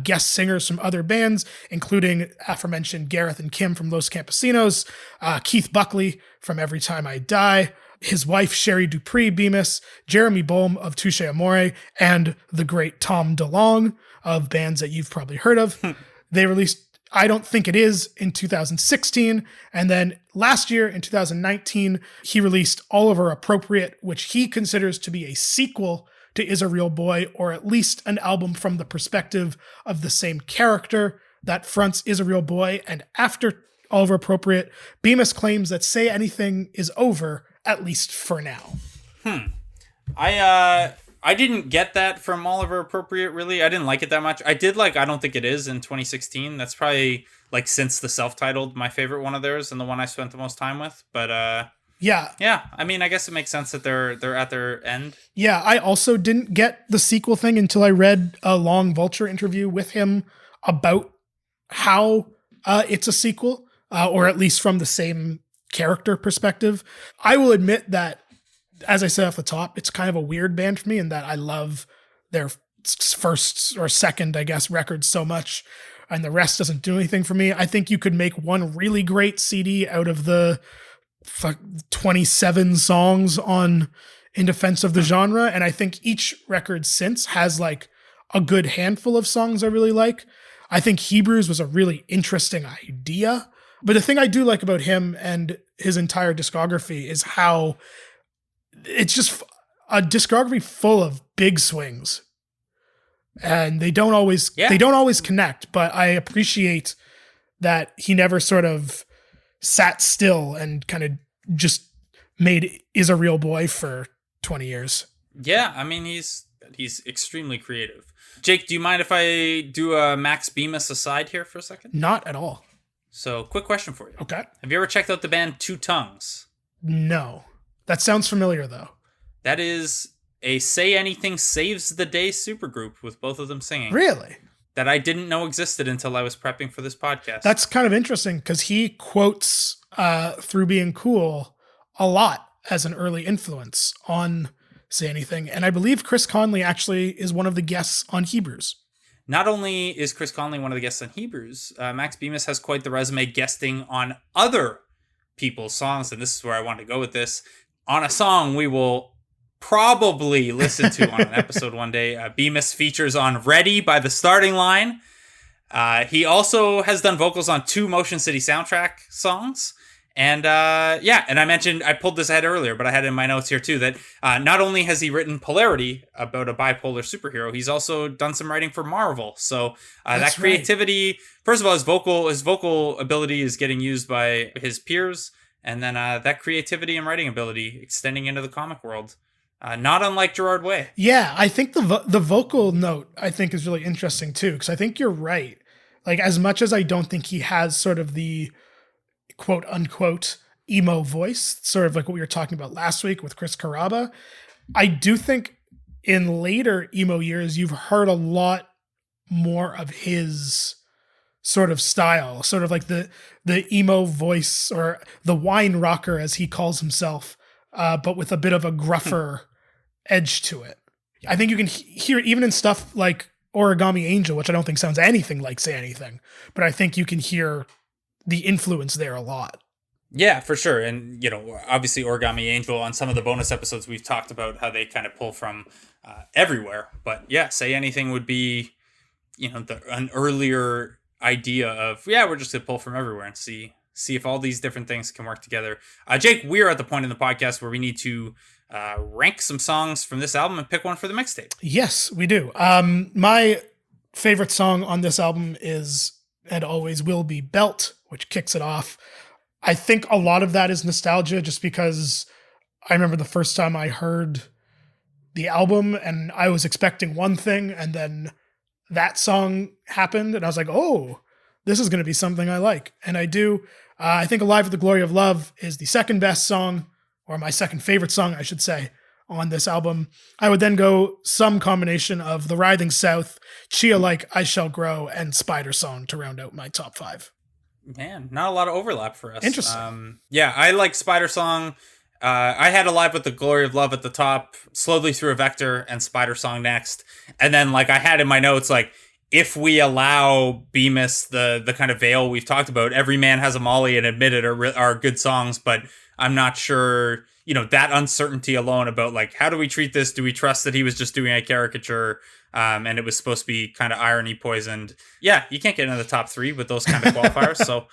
guest singers from other bands, including aforementioned Gareth and Kim from Los Campesinos, Keith Buckley from Every Time I Die, his wife Sherry Dupree Bemis, Jeremy Boehm of Touche Amore, and the great Tom DeLonge of bands that you've probably heard of. They released I Don't Think It Is in 2016, and then last year in 2019, he released Oliver Appropriate, which he considers to be a sequel to Is a Real Boy, or at least an album from the perspective of the same character that fronts Is a Real Boy. And after Oliver Appropriate, Bemis claims that Say Anything is over, at least for now. I didn't get that from Oliver Appropriate, really. I didn't like it that much. I did like I Don't Think It Is in 2016. That's probably, like, since the self-titled, my favorite one of theirs and the one I spent the most time with. But, yeah, I mean, I guess it makes sense that they're at their end. Yeah, I also didn't get the sequel thing until I read a long Vulture interview with him about how it's a sequel, or at least from the same character perspective. I will admit that, as I said off the top, it's kind of a weird band for me in that I love their first or second, I guess, record so much, and the rest doesn't do anything for me. I think you could make one really great CD out of the 27 songs on In Defense of the Genre, and I think each record since has like a good handful of songs I really like. I think Hebrews was a really interesting idea, but the thing I do like about him and his entire discography is how it's just a discography full of big swings, and they don't always connect, but I appreciate that he never sort of sat still and kind of just made Is a Real Boy for 20 years. Yeah, I mean, he's extremely creative. Jake, do you mind if I do a Max Bemis aside here for a second? Not at all. So, quick question for you. Okay. Have you ever checked out the band Two Tongues? No. That sounds familiar, though. That is a Say Anything Saves the Day supergroup with both of them singing. Really? That I didn't know existed until I was prepping for this podcast. That's kind of interesting because he quotes Through Being Cool a lot as an early influence on Say Anything. And I believe Chris Conley actually is one of the guests on Hebrews. Not only is Chris Conley one of the guests on Hebrews, Max Bemis has quite the resume guesting on other people's songs. And this is where I want to go with this. On a song we will probably listen to on an episode one day. Bemis features on Ready by The Starting Line. He also has done vocals on 2 Motion City soundtrack songs. And and I pulled this ahead earlier, but I had it in my notes here too, that not only has he written Polarity about a bipolar superhero, he's also done some writing for Marvel. So that creativity, first of all, his vocal ability is getting used by his peers. And then that creativity and writing ability extending into the comic world. Not unlike Gerard Way. Yeah, I think the vocal note, I think, is really interesting too, because I think you're right. Like, as much as I don't think he has sort of the quote unquote emo voice, sort of like what we were talking about last week with Chris Carrabba, I do think in later emo years, you've heard a lot more of his sort of style, sort of like the emo voice, or the wine rocker as he calls himself, but with a bit of a gruffer edge to it. I think you can hear it even in stuff like Origami Angel, which I don't think sounds anything like Say Anything, but I think you can hear the influence there a lot. Yeah, for sure. And, obviously Origami Angel, on some of the bonus episodes, we've talked about how they kind of pull from everywhere. But yeah, Say Anything would be, an earlier idea of, we're just going to pull from everywhere and see if all these different things can work together. Jake, we're at the point in the podcast where we need to rank some songs from this album and pick one for the mixtape. Yes, we do. My favorite song on this album is And Always Will Be Belt, which kicks it off. I think a lot of that is nostalgia, just because I remember the first time I heard the album and I was expecting one thing, and then that song happened and I was like, oh, this is going to be something I like. And I do. I think Alive with the Glory of Love is the second best song, or my second favorite song, I should say, on this album. I would then go some combination of The Writhing South, Chia Like I Shall Grow, and Spider Song to round out my top 5. Man, not a lot of overlap for us. Interesting. Yeah, I like Spider Song. I had Alive with the Glory of Love at the top, Slowly Through a Vector, and Spider Song next. And then, like, I had in my notes, like, if we allow Bemis the kind of veil we've talked about, Every Man Has a Molly and Admit It are good songs, but I'm not sure, that uncertainty alone about, like, how do we treat this? Do we trust that he was just doing a caricature? And it was supposed to be kind of irony poisoned. Yeah, you can't get into the top 3 with those kind of qualifiers. So,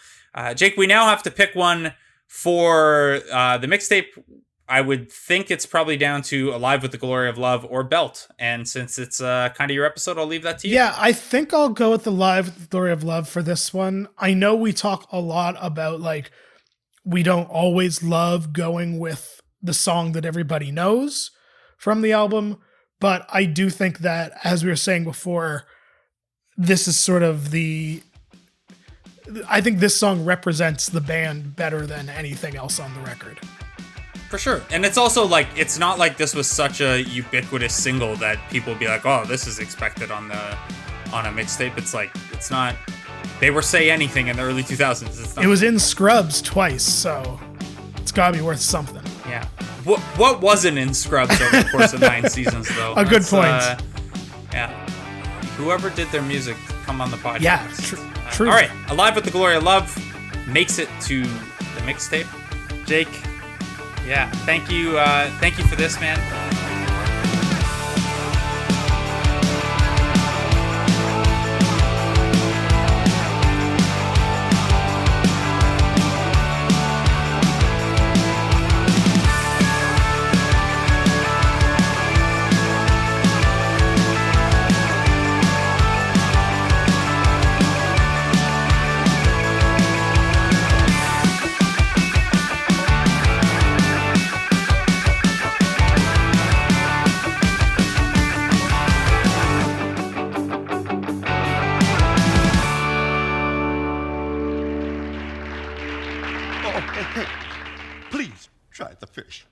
Jake, we now have to pick one for the mixtape. I would think it's probably down to Alive with the Glory of Love or Belt. And since it's kind of your episode, I'll leave that to you. Yeah, I think I'll go with Alive with the Glory of Love for this one. I know we talk a lot about, like, we don't always love going with the song that everybody knows from the album. But I do think that, as we were saying before, this is sort of I think this song represents the band better than anything else on the record. For sure. And it's also like, it's not like this was such a ubiquitous single that people would be like, oh, this is expected on a mixtape. It's like, it's not, they were Say Anything in the early 2000s. It was in Scrubs twice, so it's gotta be worth something. Yeah. What wasn't in Scrubs over the course of 9 seasons, though? A good point. Yeah. Whoever did their music, come on the podcast. Yeah, true. All right. Alive with the Glory of Love makes it to the mixtape. Jake, yeah, thank you for this, man. Please try the fish.